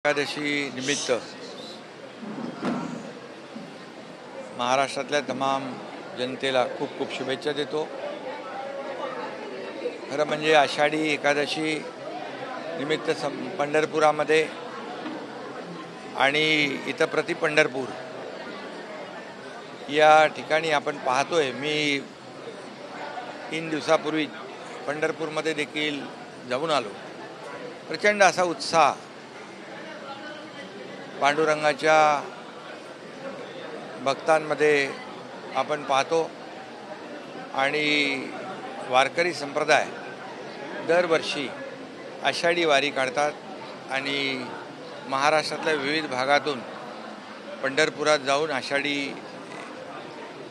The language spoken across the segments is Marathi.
एकादशी निमित्त महाराष्ट्रातल्या तमाम जनतेला खूप खूप शुभेच्छा देतो। खरं म्हणजे आषाढी एकादशी निमित्त पंढरपुरामध्ये आणि इथं प्रति पंढरपूर या ठिकाणी आपण पाहतोय। मी 3 दिवसापूर्वी पंढरपूरमध्ये देखील जाऊन आलो। प्रचंड असा उत्साह पांडुरंगाच्या भक्तांमध्ये आपण पाहतो आणि वारकरी संप्रदाय दरवर्षी आषाढी वारी काढतात आणि महाराष्ट्रातल्या विविध भागातून पंढरपुरात जाऊन आषाढी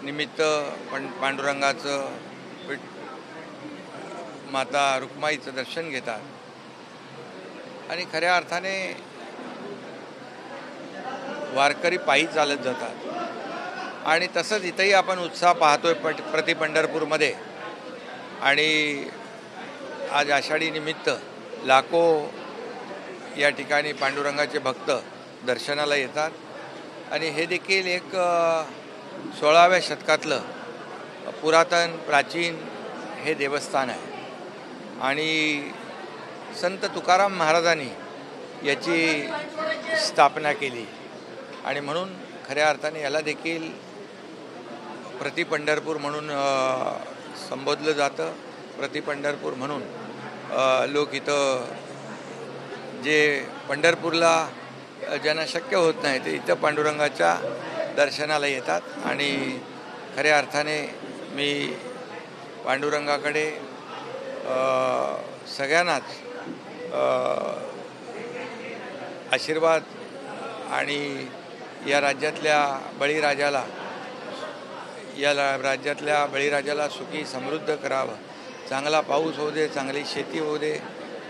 निमित्त पांडुरंगाचं माता रुक्माईचं दर्शन घेतात आणि खऱ्या अर्थाने वारकरी पायी चालत जातात आणि तसंच इथंही आपण उत्साह पाहतोय प्रति पंढरपूरमध्ये। आणि आज आषाढी निमित्त लाखो या ठिकाणी पांडुरंगाचे भक्त दर्शनाला येतात आणि हे देखील एक 16व्या शतकातलं पुरातन प्राचीन हे देवस्थान आहे आणि संत तुकाराम महाराजांनी याची स्थापना केली आणि म्हणून खऱ्या अर्थाने याला देखील प्रति पंढरपूर म्हणून संबोधलं जातं। प्रति पंढरपूर म्हणून लोक इथं जे पंढरपूरला ज्यांना शक्य होत नाही ते इथं पांडुरंगाच्या दर्शनाला येतात आणि खऱ्या अर्थाने मी पांडुरंगाकडे सगळ्यांनाच आशीर्वाद आणि या राज्यातल्या बळीराजाला सुखी समृद्ध करावं, चांगला पाऊस होऊ दे, चांगली शेती होऊ दे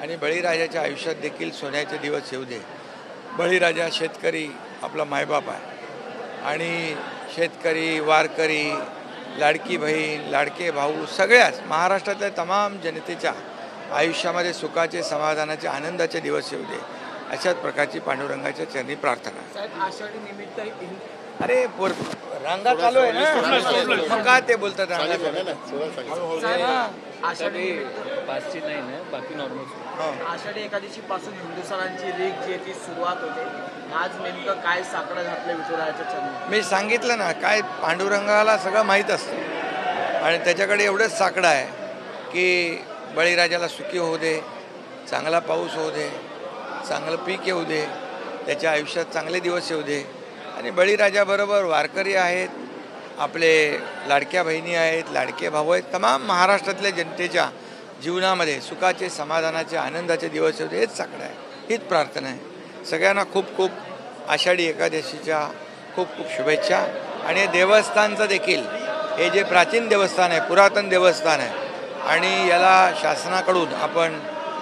आणि बळीराजाच्या आयुष्यात देखील सोन्याचे दिवस येऊ दे। बळीराजा शेतकरी आपला मायबाप आहे आणि शेतकरी, वारकरी, लाडकी बहीण, लाडके भाऊ सगळ्याच महाराष्ट्रातल्या तमाम जनतेच्या आयुष्यामध्ये सुखाचे, समाधानाचे, आनंदाचे दिवस येऊ दे अशाच प्रकारची पांडुरंगाच्या चरणी प्रार्थना। आषाढी निमित्त अरे रांगा चालू आहे ना, मग काय ते बोलतात आषाढी 5ची नाही ना, बाकी नॉर्मल। आषाढी एकादशी पासून हिंदू सणांची रीत जी आहे ती सुरुवात होते। आज नेमकं काय साकडं घातलं विठुरायाच्या चरणी? मी सांगितलं ना, काय पांडुरंगाला सगळं माहीत असतं आणि त्याच्याकडे एवढंच साकडं आहे की बळीराजाला सुखी होऊ दे, चांगला पाऊस होऊ दे, चांगलं पीक येऊ दे, त्याच्या आयुष्यात चांगले दिवस येऊ दे आणि बळीराजाबरोबर वारकरी आहेत, आपले लाडक्या बहिणी आहेत, लाडके भाऊ आहेत, तमाम महाराष्ट्रातल्या जनतेच्या जीवनामध्ये सुखाचे, समाधानाचे, आनंदाचे दिवस येऊ दे हेच साकडं आहे, हीच प्रार्थना आहे। सगळ्यांना खूप खूप आषाढी एकादशीच्या खूप खूप शुभेच्छा। आणि देवस्थानचं देखील हे जे प्राचीन देवस्थान आहे, पुरातन देवस्थान आहे आणि याला शासनाकडून आपण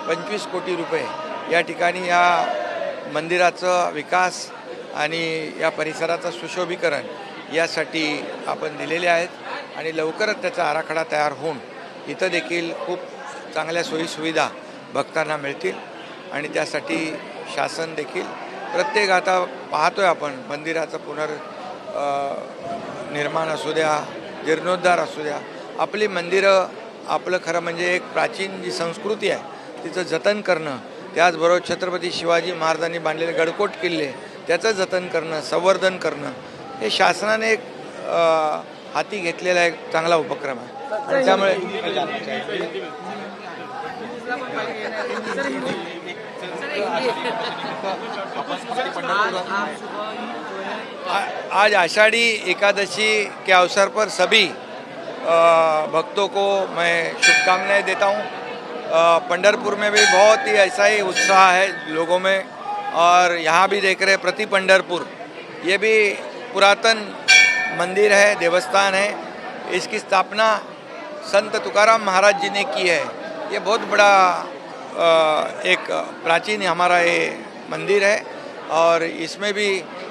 25 कोटी रुपये या ठिकाणी या मंदिराचं विकास आणि या परिसराचं सुशोभीकरण यासाठी आपण दिलेले आहेत आणि लवकरच त्याचा आराखडा तयार होऊन इथं देखील खूप चांगल्या सोयीसुविधा भक्तांना मिळतील आणि त्यासाठी शासन देखील प्रत्येक आता पाहतोय आपण मंदिराचं निर्माण असू द्या, जीर्णोद्धार असू द्या, आपली मंदिरं आपलं खरं म्हणजे एक प्राचीन जी संस्कृती आहे तिचं जतन करणं, त्याचबरोबर छत्रपती शिवाजी महाराजांनी बांधलेले गडकोट किल्ले त्याचं जतन करणं, संवर्धन करणं हे शासनाने एक हाती घेतलेला एक चांगला उपक्रम आहे आणि त्यामुळे आज आषाढ़ी एकादशी के अवसर पर सभी भक्तों को मैं शुभकामनाएं देता हूं। पंढरपुर में भी बहुत ही ऐसा ही उत्साह है लोगों में और यहाँ भी देख रहे प्रति पंढरपुर ये भी पुरातन मंदिर है, देवस्थान है। इसकी स्थापना संत तुकाराम महाराज जी ने की है। ये बहुत बड़ा एक प्राचीन हमारा ये मंदिर है और इसमें भी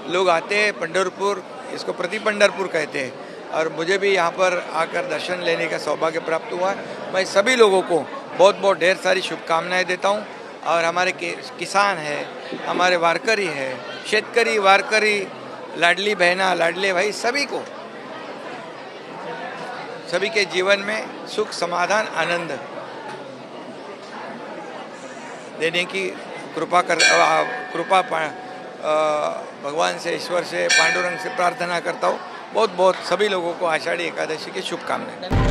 लोग आते हैं। पंढरपुर इसको प्रति पंढरपुर कहते हैं और मुझे भी यहाँ पर आकर दर्शन लेने का सौभाग्य प्राप्त हुआ। मैं सभी लोगों को बहुत बहुत ढेर सारी शुभकामनाएं देता हूँ और हमारे किसान हैं, हमारे वारकरी है, शेतकरी, वारकरी, लाडली बहना, लाडले भाई, सभी को, सभी के जीवन में सुख, समाधान, आनंद देने की कृपा भगवान से, ईश्वर से, पांडुरंग से प्रार्थना करता हूँ। बहुत बहुत सभी लोगों को आषाढ़ी एकादशी की शुभकामनाएं।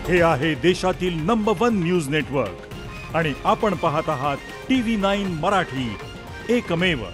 हे आहे देशातील नंबर 1 न्यूज नेटवर्क आणि आपण पाहत आहात TV9 मराठी, एकमेव।